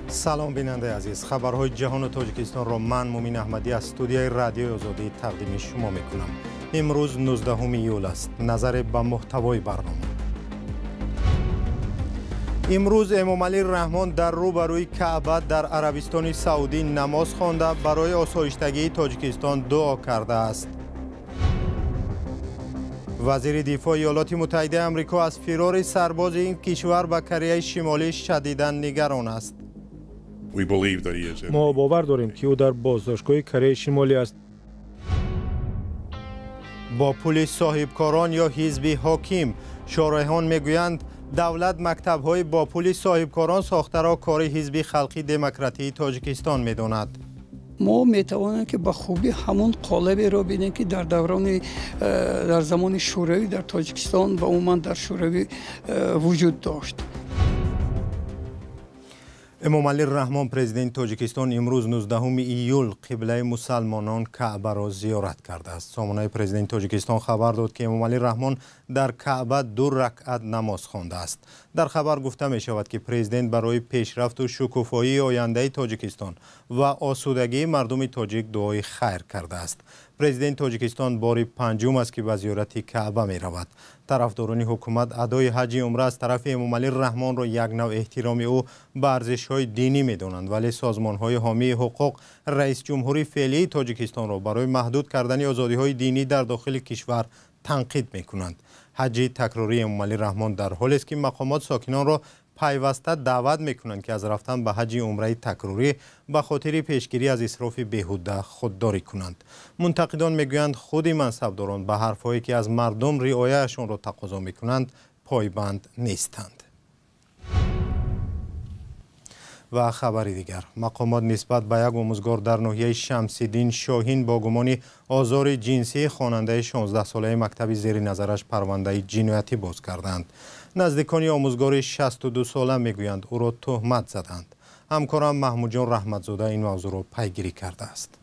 سلام بیننده عزیز، خبرهای جهان و تاجیکستان را من مومین احمدی از استودیوی رادیوی آزادی تقدیم شما میکنم. امروز 19 ایول است. نظر به محتوای برنامه. امروز امام علی رحمان در روبروی کعبه در عربستان سعودی نماز خوانده برای آسایشتگی تاجیکستان دعا کرده است. وزیر دفاع ایالات متحده آمریکا از فرار سرباز این کشور به کره شمالی شدیداً نگران است. ما باور داریم که او در بازداشتگاه کره شمالی است. با پول صاحبکاران یا حزب حاکم، شارحان میگویند دولت مکتب‌های با پول صاحبکاران ساخته را کار حزب خلقی دموکراتی تاجیکستان می‌داند. ما میتوانیم که به خوبی همون قالبی را ببینیم که در زمان شوروی در تاجیکستان و عموما در شوروی وجود داشت. امام علی رحمان پرزیدنت تاجیکستان امروز 19 ایول قبله مسلمانان کعبه را زیارت کرده است. سامانه پرزیدنت تاجیکستان خبر داد که امام علی رحمان در کعبه 2 رکعت نماز خوانده است. در خبر گفته می شود که پرزیدنت برای پیشرفت و شکوفایی آینده تاجیکستان و آسودگی مردم تاجیک دعای خیر کرده است. پرزیدنت تاجیکستان بار پنجم است که به زیارت کعبه می رود. طرفداران حکومت ادای حج عمره از طرف امام علی رحمان را یک نوع احترام او به ارزش‌های دینی می‌دانند، ولی سازمان‌های حامی حقوق رئیس جمهوری فعلی تاجیکستان را برای محدود کردن آزادی‌های دینی در داخل کشور تنقید می‌کنند. حج تکراری امام علی رحمان در حالی است که مقامات ساکنان را پیوسته دعوت میکنند که از رفتن به حج عمره تکراری به خاطر پیشگیری از اسراف بیهوده خودداری کنند. منتقدان میگویند خود منصبداران به حرفهایی که از مردم رعایتشان را تقاضا میکنند پایبند نیستند. و خبری دیگر، مقامات نسبت به یک آموزگار در ناحیه شمس‌الدین شاهین با گمان آزار جنسی خواننده 16 ساله مکتب زیر نظرش پرونده جنایتی باز کردند. نزدیکان آموزگار 62 ساله میگویند او را تهمت زدند. همکارم محمود جان رحمتزاده این موضوع را پیگیری کرده است.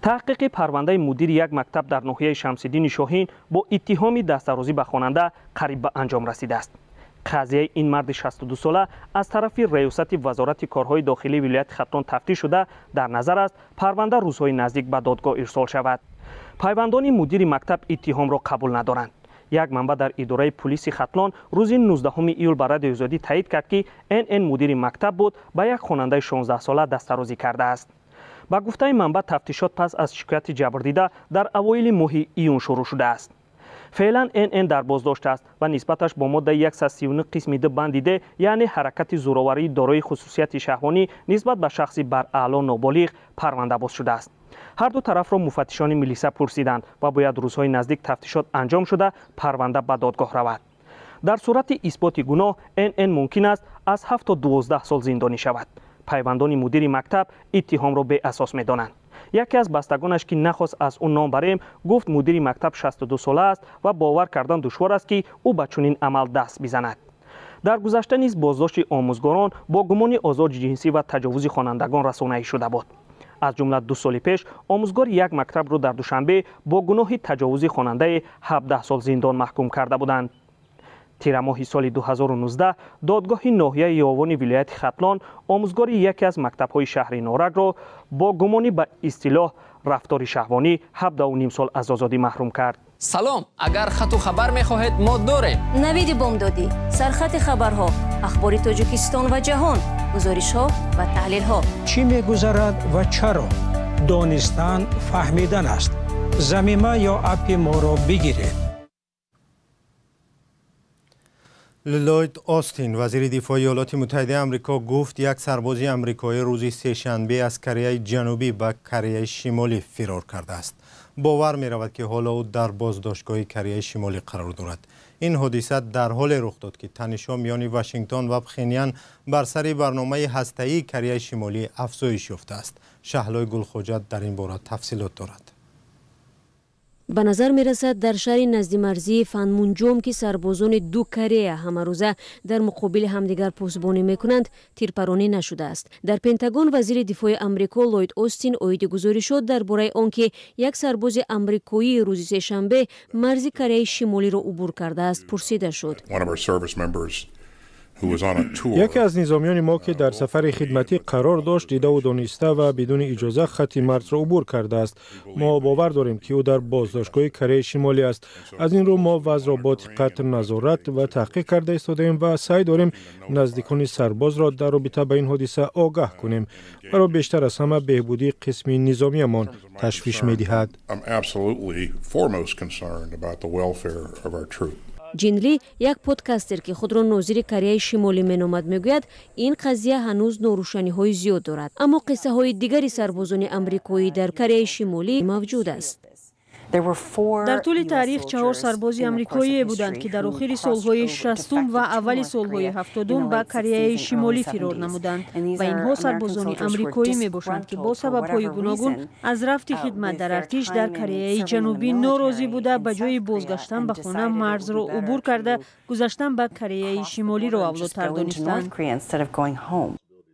تحقیق پرونده مدیر یک مکتب در ناحیه شمس‌الدین شاهین با اتهام دستاوردی به خواننده قریب به انجام رسیده است. قضیه این مرد 62 ساله از طرف ریاست وزارت کارهای داخلی ولایت ختلان تفتیش شده در نظر است پرونده روزهای نزدیک به دادگاه ارسال شود. پیوندان مدیر مکتب اتهام را قبول ندارند. یک منبع در اداره پلیس ختلان روز 19 ایول به رادیوی آزادی تایید کرد که NN مدیر مکتب بود به یک خواننده 16 ساله دستاوردی کرده است. با گفته منبع تفتیشات پس از شکایت جبردیده در اوایل ماه ایون شروع شده است. فعلا NN در بازداشت است و نسبتش با ماده 139 قسم د بند د یعنی حرکت زورآوری دارای خصوصیت شهوانی نسبت به شخصی بر اعلی نابالغ پرونده باز شده است. هر دو طرف را مفتشان ملیسا پرسیدند و باید روزهای نزدیک تفتیشات انجام شده پرونده به دادگاه رود. در صورت اثبات گناه NN ممکن است از 7 تا 12 سال زندانی شود. پیوندان مدیر مکتب اتهام را بی اساس می‌دانند. یکی از بستگانش که نخواست از اون نام بریم گفت مدیر مکتب 62 ساله است و باور کردن دشوار است که او به چنین عمل دست بزند. در گذشته نیز بازداشت آموزگاران با گمان آزار جنسی و تجاوز خوانندگان رسانه‌ای شده بود. از جمله 2 سال پیش آموزگار یک مکتب را در دوشنبه با گناه تجاوز خواننده 17 سال زندان محکوم کرده بودند. تیر ماه سال 2019 دادگاه ناحیه یاوان ولایت ختلان آموزگار یکی از مکتب‌های شهر نارنج را با گمان به اصطلاح رفتار شهوانی 17.5 سال از آزادی محروم کرد. سلام، اگر خط و خبر می‌خواهید ما داریم. نوید بامدادی، سرخط خبرها، اخبار تاجیکستان و جهان، گزارش‌ها و تحلیل‌ها. چی می‌گذرد و چرا؟ دانستن فهمیدن است. ضمیمه یا اپ ما را بگیرید. لوید آستین وزیر دفاع ایالات متحده آمریکا گفت یک سرباز آمریکایی روز سه‌شنبه از کره جنوبی به کره شمالی فرار کرده است. باور می رود که حالا او در بازداشتگاه کره شمالی قرار دارد. این حادثه در حال رخ داد که تنش‌ها میان واشنگتن و پخینیان بر سر برنامه هسته‌ای کره شمالی افزایش یافته است. شهلای گلخوجت در این باره تفصیلات دارد. به نظر می رسد در شهر نزد مرزی فنمونجوم که سربازان 2 کره همه روزه در مقابل همدیگر پشتیبانی می کنند تیرپرانی نشده است. در پنتاگون وزیر دفاع آمریکا لوید آستین عاید گزارش شد درباره آنکه یک سرباز آمریکایی روز سه‌شنبه مرز کره شمالی را عبور کرده است پرسیده شد. یکی از نظامیان ما که در سفر خدمتی قرار داشت دیده و دانسته و بدون اجازه خط مرز را عبور کرده است. ما باور داریم که او در بازداشتگاه کره شمالی است. از این رو ما وضع را با دقت نظارت و تحقیق کرده ایستاده‌ایم و سعی داریم نزدیکان سرباز را در رابطه با این حادثه آگاه کنیم. برای بیشتر از همه بهبودی قسم نظامیمان تشویش می‌دهد. جین لی یک پادکستر که خود را ناظر کره شمالی مینامد میگوید این قضیه هنوز ناروشنی‌های زیاد دارد، اما قصه های دیگری سربازان آمریکایی در کره شمالی موجود است. در طول تاریخ 4 سرباز آمریکایی بودند که در آخر سالهای 60 و اول سالهای 70 به کره شمالی فرار نمودند و اینها سربازان آمریکایی میباشند که با سبب‌های گوناگون از رفت خدمت در ارتش در کره جنوبی ناراضی بوده به جای بازگشتن به خانه مرز را عبور کرده گذشتن به کره شمالی را اولوتر دانستند.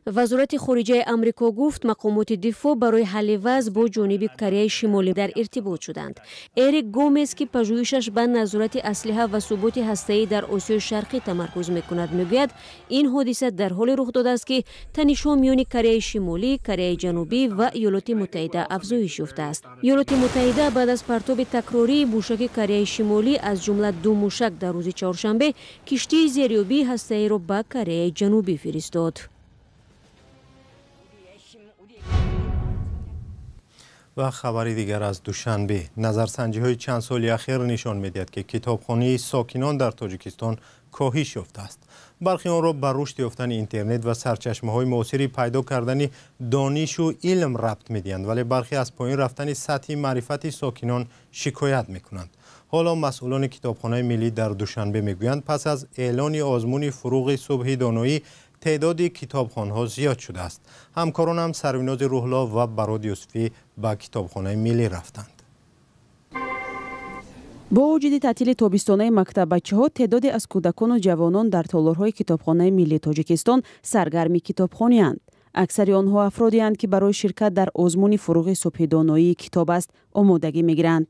وزارت خارجه آمریکا گفت مقامات دفاع برای حل وضع با جانب کره شمالی در ارتباط شدند. اریک گومز که پژوهشش به نظارت اسلحه و ثبات هسته‌ای در آسیای شرقی تمرکز می‌کند میگوید این حادثه در حال رخ داده است که تنش‌ها میان کره شمالی، کره جنوبی و ایالات متحده افزایش یافته است. ایالات متحده بعد از پرتاب تکراری موشک کره شمالی از جمله 2 موشک در روز چهارشنبه کشتی زیریابی هسته‌ای را به کره جنوبی فرستاد. و خبری دیگر از دوشنبه، نظرسنجی‌های چند سالی اخیر نشان می‌دهد که کتابخوانی ساکنان در تاجیکستان کاهش یافته است. برخی آن را بر رشد یافتن اینترنت و سرچشمه‌های معاصری پیدا کردن دانش و علم ربط می‌دهند، ولی برخی از پایین رفتن سطح معرفت ساکنان شکایت می‌کنند. حالا مسئولان کتابخانه ملی در دوشنبه می‌گویند پس از اعلان آزمون فروغ صبح دانایی تعداد کتابخانه‌ها زیاد شده است. همکاران هم سروناز روح‌الله و براد یوسفی به کتابخانه ملی رفتند. با وجود تعطیل تابستانه مکتبچه‌ها تعدادی از کودکان و جوانان در تالارهای کتابخانه ملی تاجیکستان سرگرم کتابخوانی‌اند. اکثر آنها افرادی‌اند که برای شرکت در آزمون فروغ صبح دانایی کتاب است آمادگی می‌گیرند.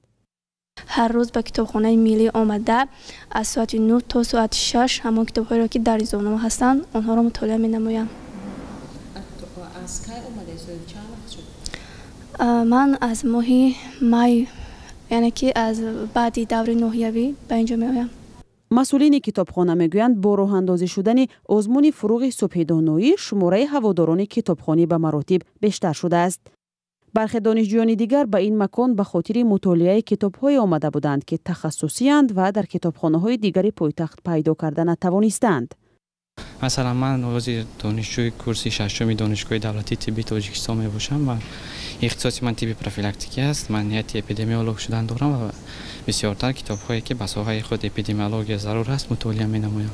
هر روز به کتابخانه ملی آمده از ساعت 9 تا ساعت 6 همان کتاب‌هایی را که در روزنامه هستند آنها را مطالعه می‌نمایم. از کی اومده؟ چند وقت شد؟ من از ماه می، یعنی که از بعد دور نهیوی به اینجا می‌آیم. مسئولین کتابخانه میگویند با راه اندازی شدن آزمون فروغ صبح دانایی شماره هواداران کتابخانه به مراتب بیشتر شده است. برخی دانشجویان دیگر به این مکان به خاطر مطالعه کتاب‌های آمده بودند که تخصصی اند و در کتابخانه‌های دیگری پایتخت پیدا کردن نتوانستند. مثلا من عضو دانشجوی کورس ششم دانشگاه دولتی طبی تاجیکستان میباشم و اختصاص من طب پروفیلاکتیکی است. من نیت اپیدمیولوژ شدن دارم و بسیارتر کتاب‌هایی که به ساحه خود اپیدمیولوژی ضرور است مطالعه می‌نمایم.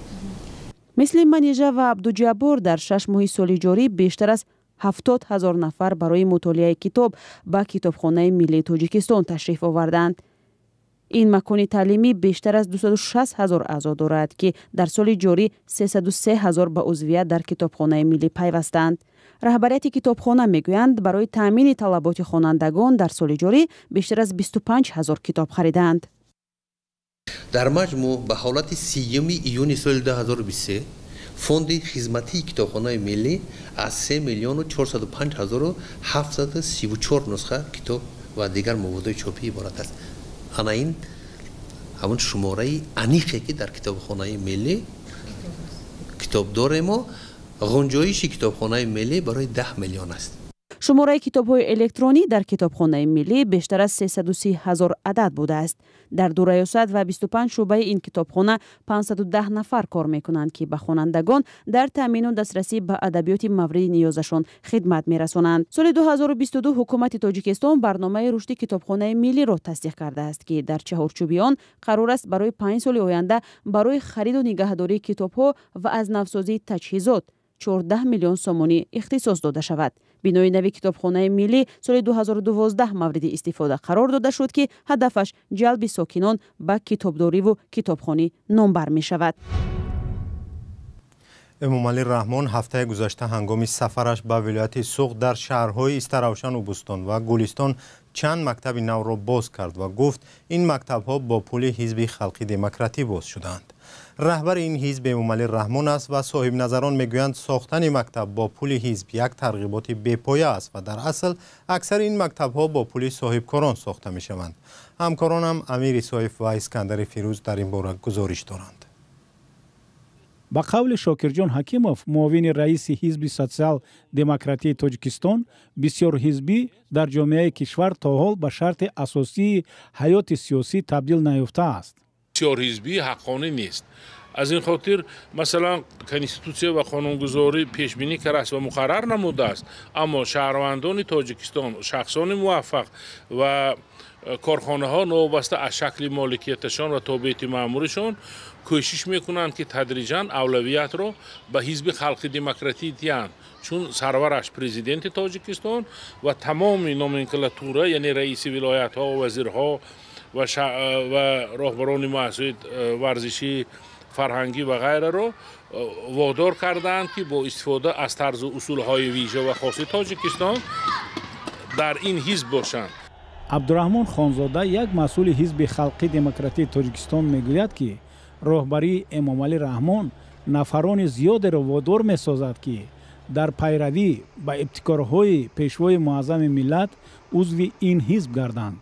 مثل منیژه و عبدالجبار در 6 ماه سال جاری بیشتر از 70,000 نفر برای مطالعه کتاب به کتابخانه ملی تاجیکستان تشریف آوردند. این مکان تعلیمی بیشتر از 260,000 اعضا دارد که در سال جاری 303,000 به عضویت در کتابخانه ملی پیوستند. رهبریت کتابخانه میگویند برای تامین طلبات خوانندگان در سال جاری بیشتر از 25,000 کتاب خریدند. در مجموع به حالت 3 ایون سال 2023 فوند خدمتی کتابخانه ملی از 3,405,734 نسخه کتاب و دیگر مواد چاپی عبارت است. این همون شماره انیقی که در کتابخانه ملی کتاب داریم و غنجایش کتابخانه ملی برای 10 میلیون است. شماره کتاب‌های الکترونی در کتابخانه ملی بیشتر از 330,000 عدد بوده است. در 2 ریاست و 25 شعبه این کتابخانه 510 نفر کار می‌کنند که به خوانندگان در تامین و دسترسی به ادبیات مورد نیازشان خدمت می‌رسانند. سال 2022 حکومت تاجیکستان برنامه رشد کتابخانه ملی را تصدیق کرده است که در چهارچوب آن قرار است برای 5 سال آینده برای خرید و نگهداری کتاب‌ها و از نوسازی تجهیزات 14 میلیون سومانی اختصاص داده شود. بنای نوی کتابخانه ملی سال 2012 مورد استفاده قرار داده شد که هدفش جلب ساکنان به کتابداری و کتابخوانی نامبر می شود. امامعلی رحمان هفته گذشته هنگام سفرش به ولایت سوق در شهرهای استروشن و بوستان و گلستان چند مکتب نو را باز کرد و گفت این مکتب‌ها با پول حزب خلقی دموکراتی باز شدند. رهبر این حزب امامعلی رحمان است و صاحب نظران میگویند ساختن مکتب با پول حزب یک ترغیبات بی‌پایه است و در اصل اکثر این مکتب ها با پول صاحبکاران ساخته می شوند. همکارانم امیر صایف و اسکندر فیروز در این باره گزارش دارند. با قول شاکرجان حکیموف معاون رئیس حزب سوسیال دموکراتی تاجیکستان، بسیار حزبی در جامعه کشور تا حال به شرط اساسی حیات سیاسی تبدیل نیافته است. بسیار حزبی حقانه نیست. از این خاطر مثلا کنستیتوسیه و قانونگذاری پیش بینی کرده است و مقرر نموده است، اما شهروندان تاجیکستان، شخصان موفق و کارخانه ها نوابسته از شکل مالکیتشان و تابعیت مامورشان کوشش میکنند که تدریجاً اولویت را به حزب خلق دموکراتی دهند، چون سرورش پرزیدنت تاجیکستان و تمام نومنکلاتوره یعنی رئیس ولایت ها و وزیرها و راهبران مؤسسات ورزشی، فرهنگی و غیره را وادار کردند که با استفاده از طرز اصول های ویژه و خاص تاجیکستان در این حزب باشند. عبدالرحمن خانزاده، یک مسئول حزب خلقی دموکراتی تاجیکستان میگوید که راهبری امامعلی رحمان نفران زیاد را وادار میسازد که در پیروی به ابتکارهای پیشوای معظم ملت عضو این حزب گردند.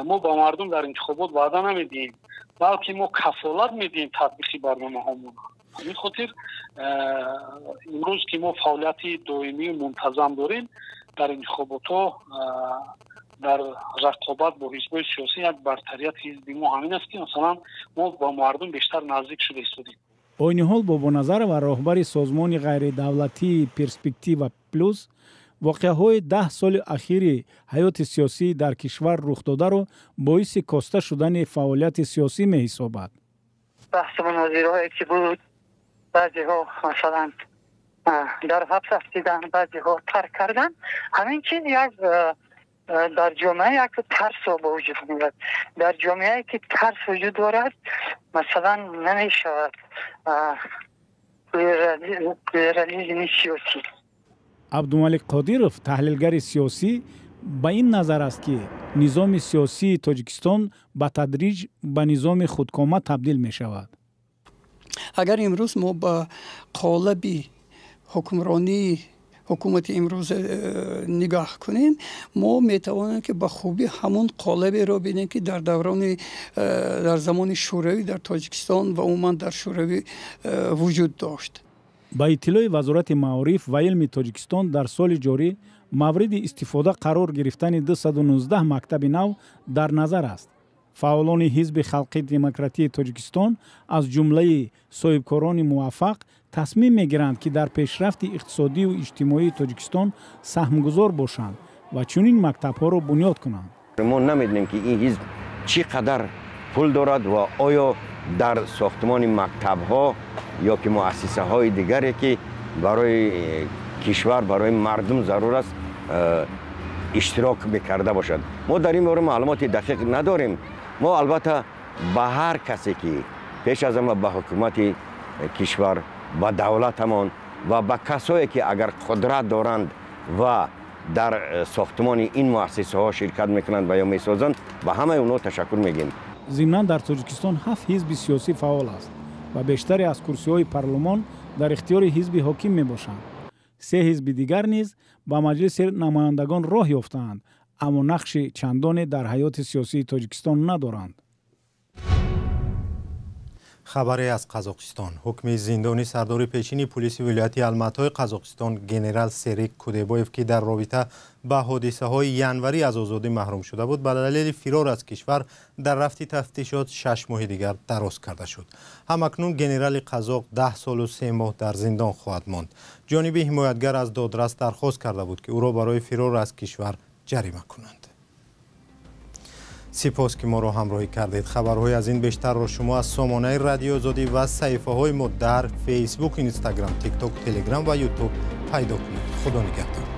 ما با مردم در انتخابات وعده نمیدیم، بلکه ما کفالت میدیم تطبیق برنامه هامون. این خاطر امروز که ما فعالیت دائمی و منتظم داریم در انتخابات ها، در رقابت با حزب‌های سیاسی، یک برتریت حزبی ما همین است که مثلا ما با مردم بیشتر نزدیک شده ایستادیم. عین حال با نظر و راهبر سازمان غیر دولتی پرسپکتیو پلوس، واقعه‌های 10 سال اخیر حیات سیاسی در کشور رخ داده را باعث کاسته شدن فعالیت سیاسی می‌حسابد. بحث مناظره‌ای که بود، بعضی‌ها مثلا در حبس هستیدن، بعضی‌ها ترک کردن، همین چیز یک در جامعه یک ترس به وجود میاد. در جامعه که ترس وجود دارد مثلا نمیشود پلورالیسم سیاسی. عبدالملک قادیروف، تحلیلگر سیاسی، با این نظر است که نظام سیاسی تاجیکستان به تدریج به نظام خودکامه تبدیل می شود. اگر امروز ما با قالب حکمرانی حکومت امروز نگاه کنیم، ما میتوانیم که به خوبی همون قالب را ببینیم که در زمان شوروی در تاجیکستان و عموما در شوروی وجود داشت. با اطلاع وزارت معارف و علم تاجیکستان، در سال جاری مورد استفاده قرار گرفتن 219 مکتب نو در نظر است. فعالان حزب خلقی دموکراتی تاجیکستان از جمله صاحبکاران موفق تصمیم میگیرند که در پیشرفت اقتصادی و اجتماعی تاجیکستان سهمگذار باشند و چنین مکتب‌ها را بنیاد کنند. ما نمیدونیم که این حزب چقدر پول دارد و آیا در ساختمان مکتب‌ها یا که مؤسسه‌های دیگری که برای کشور، برای مردم ضرور است اشتراک می‌کرده باشد. ما در این باره معلومات دقیق نداریم. ما البته به هر کسی که پیش از همه به حکومت کشور، به دولتمان و به کسایی که اگر قدرت دارند و در ساختمان این مؤسسه ها شرکت میکنند و یا میسازند، به همه اونا تشکر میگیم. ضمناً در تاجیکستان 7 حزب سیاسی فعال است و بیشتر از کرسی های پارلمان در اختیار حزب حاکم میباشند. 3 حزب دیگر نیز با مجلس نمایندگان راه یافتند، اما نقش چندانی در حیات سیاسی تاجیکستان ندارند. خبری از قزاقستان. حکم زندانی سردار پیشین پلیس ولایت الماتای قزاقستان گنرال سریک کودبایف که در رابطه با حادثه های ینوری از آزادی محروم شده بود به دلیل فرار از کشور در رفت تفتیشات 6 ماه دیگر دراز کرده شد. همکنون گنرال قزاق 10 سال و 3 ماه در زندان خواهد ماند. جانب حمایتگر از دادرس درخواست کرده بود که او را برای فرار از کشور جریمه کنند. سپاس که ما را همراهی کردید. خبرهای از این بیشتر را شما از سامانه رادیو آزادی و صفحه های ما در فیسبوک، اینستاگرام، تیک تاک، تلگرام و یوتیوب پیدا کنید. خدا نگهدار.